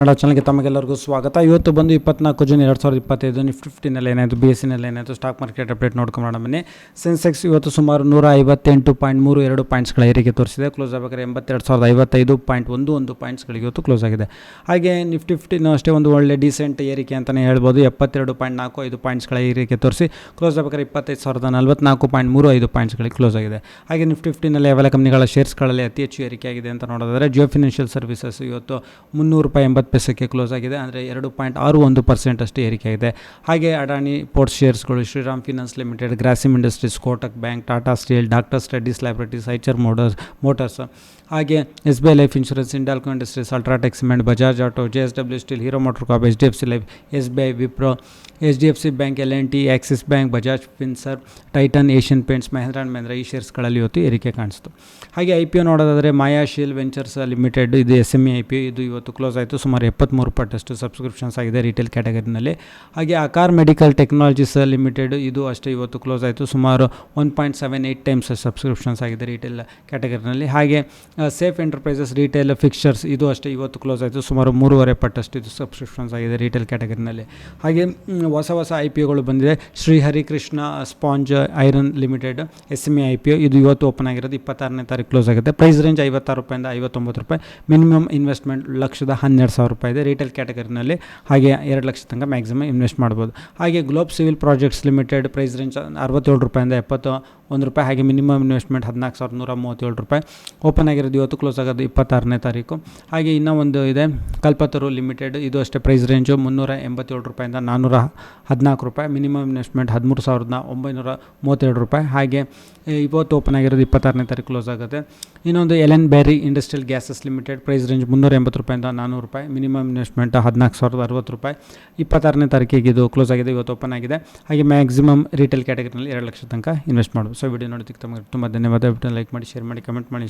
ಕನ್ನಡ ಚಾನಲ್ಗೆ ತಮಗೆಲ್ಲರಿಗೂ ಸ್ವಾಗತ. ಇವತ್ತು ಬಂದು 24 ಜೂನ್ 2025 ನಿಫ್ಟಿ 50ನಲ್ಲಿ ಏನಾಯಿತು, BSEನಲ್ಲಿ ಏನಾಯಿತು, ಸ್ಟಾಕ್ ಮಾರ್ಕೆಟ್ ಅಪ್ಡೇಟ್ ನೋಡ್ಕೊಂಬೋಣ ಬನ್ನಿ. ಸೆನ್ಸೆಕ್ಸ್ ಇವತ್ತು ಸುಮಾರು 158.32 ಪಾಯಿಂಟ್ಸ್ಗಳ ಏರಿಕೆ ತೋರಿಸಿದೆ. ಕ್ಲೋಸ್ ಆಗಬೇಕಾದ್ರೆ 82,055.11 ಪಾಯಿಂಟ್ಸ್ಗಳಿಗೆ ಇವತ್ತು ಕ್ಲೋಸ್ ಆಗಿದೆ. ಹಾಗೆ ನಿಫ್ಟಿ 50 ಅಷ್ಟೇ ಒಂದು ಒಳ್ಳೆ ಡೀಸೆಂಟ್ ಏರಿಕೆ ಅಂತಲೇ ಹೇಳ್ಬೋದು. 72.45 ಪಾಯಿಂಟ್ಸ್ಗಳ ಏರಿಕೆ ತೋರಿಸಿ ಕ್ಲೋಸ್ ಆಗಬೇಕಾದ್ರೆ 25,044.35 ಪಾಯಿಂಟ್ಸ್ಗಳಿಗೆ ಕ್ಲೋಸ್ ಆಗಿದೆ. ಹಾಗೆ ನಿಫ್ಟಿ 50ನಲ್ಲಿ ಅವೆಲ್ಲ ಕಂಪ್ನಿಗಳ ಶೇರ್ಸ್ಗಳಲ್ಲಿ ಅತಿ ಹೆಚ್ಚು ಏರಿಕೆ ಆಗಿದೆ ಅಂತ ನೋಡಿದ್ರೆ ಜಿಯೋ ಫಿನಾನ್ಷಿಯಲ್ ಸರ್ವಿಸಸ್ ಇವತ್ತು ₹300.80 ಕ್ಲೋಸ್ ಆಗಿದೆ. ಅಂದರೆ 2.61% ಅಷ್ಟು ಏರಿಕೆ ಆಗಿದೆ. ಹಾಗೆ ಅಡಾನಿ ಪೋರ್ಟ್ ಶೇರ್ಸ್ಗಳು, Shriram finance limited, Grasim industries, Kotak bank, Tata steel, doctors Reddy's laboratories, Eicher motors, ಹಾಗೆ SBI life insurance, Hindalco industries, UltraTech cement, Bajaj auto, JSW steel, Hero motor corp, HDFC life, SBI, Wipro, HDFC bank, L&T, Axis bank, Bajaj Finserv, Titan, Asian paints, Mahindra and Mahindra ಈ ಶೇರ್ಸ್ಗಳಲ್ಲಿ ಇವತ್ತು ಏರಿಕೆ ಕಾಣಿಸ್ತು. ಹಾಗೆ IPO ನೋಡೋದಾದರೆ Maya Sheel ventures limited, ಇದು SME IPO, ಇದು ಇವತ್ತು ಕ್ಲೋಸ್ ಆಯಿತು. ಸುಮಾರು 73% ಸಬ್ಸ್ಕ್ರಿಪ್ಷನ್ಸ್ ಆಗಿದೆ ರಿಟೇಲ್ ಕ್ಯಾಟಗರಿನಲ್ಲಿ. ಹಾಗೆ ಅಕಾರ್ ಮೆಡಿಕಲ್ ಟೆಕ್ನಾಲಜೀಸ್ ಲಿಮಿಟೆಡ್, ಇದು ಅಷ್ಟೇ ಇವತ್ತು ಕ್ಲೋಸ್ ಆಯಿತು. ಸುಮಾರು 1.78 ಟೈಮ್ಸ್ ಸಬ್ಸ್ಕ್ರಿಪ್ಷನ್ಸ್ ಆಗಿದೆ ರಿಟೇಲ್ ಕ್ಯಾಟಗರಿನಲ್ಲಿ. ಹಾಗೆ ಸೇಫ್ ಎಂಟರ್ಪ್ರೈಸಸ್ ರಿಟೇಲ್ ಫಿಕ್ಸ್ಚರ್ಸ್, ಇದು ಅಷ್ಟೇ ಇವತ್ತು ಕ್ಲೋಸ್ ಆಯಿತು. ಸುಮಾರು 3.5 ಪಟ್ಟಷ್ಟು ಇದು ಸಬ್ಸ್ಕ್ರಿಪ್ಷನ್ಸ್ ಆಗಿದೆ ರಿಟೇಲ್ ಕ್ಯಾಟಗರಿನಲ್ಲಿ. ಹಾಗೆ ಹೊಸ IPOಗಳು ಬಂದಿದೆ. Shri Harikrishna sponge iron limited SME IPO, ಇದು ಇವತ್ತು ಓಪನ್ ಆಗಿರೋದು. 26ನೇ ತಾರೀಕು ಕ್ಲೋಸ್ ಆಗುತ್ತೆ. ಪ್ರೈಸ್ ರೇಂಜ್ ₹56 ₹59, ಮಿನಿಮಮ್ ಇನ್ವೆಸ್ಟ್ಮೆಂಟ್ ₹1,12,000 ಇದೆ ರಿಟೇಲ್ ಕ್ಯಾಟಗರಿನಲ್ಲಿ. ಹಾಗೆ 2 ಲಕ್ಷ ತನಕ ಮ್ಯಾಕ್ಸಿಮಮ್ ಇನ್ವೆಸ್ಟ್ ಮಾಡ್ಬೋದು. ಹಾಗೆ Globe civil projects limited, price range ₹67 ಹಾಗೆ ಮಿನಿಮಮ್ ಇನ್ವೆಸ್ಟ್ಮೆಂಟ್ ₹14,137. ಓಪನ್ ಆಗಿರೋದು ಇವತ್ತು, ಕ್ಲೋಸ್ ಆಗೋದು 26ನೇ ತಾರೀಕು. ಹಾಗೆ ಇನ್ನೂ ಒಂದು ಇದೆ ಕಲ್ಪತರು ಲಿಮಿಟೆಡ್, ಇದು ಅಷ್ಟೇ ಪ್ರೈಸ್ ರೇಂಜು ₹387 ₹414, ಮಿನಿಮಮ್ ಇನ್ವೆಸ್ಟ್ಮೆಂಟ್ ₹13,932. ಹಾಗೆ ಇವತ್ತು ಓಪನ್ ಆಗಿರೋದು 26ನೇ ತಾರೀಕು ಕ್ಲೋಸ್ ಆಗುತ್ತೆ. ಇನ್ನೊಂದು Ellenbarrie industrial gases limited, price range ₹380 ₹400, minimum investment ₹14,060. 26ನೇ ತಾರೀಕಿಗೆ ಇದು ಕ್ಲೋಸ್ ಆಗಿದೆ, ಇವತ್ತು ಓಪನ್ ಆಗಿದೆ. ಹಾಗೆ ಮ್ಯಾಕ್ಸಿಮಮ್ ರಿಟೇಲ್ ಕ್ಯಾಟಗರಿನಲ್ಲಿ 2 ಲಕ್ಷ ತನಕ ಇನ್ವೆಸ್ಟ್ ಮಾಡೋದು. ಸೊ ವಿಡಿಯೋ ನೋಡೋದಕ್ಕೆ ತಮಗೆ ತುಂಬ ಧನ್ಯವಾದ. ಲೈಕ್ ಮಾಡಿ, ಶೇರ್ ಮಾಡಿ, ಕಮೆಂಟ್ ಮಾಡಿ.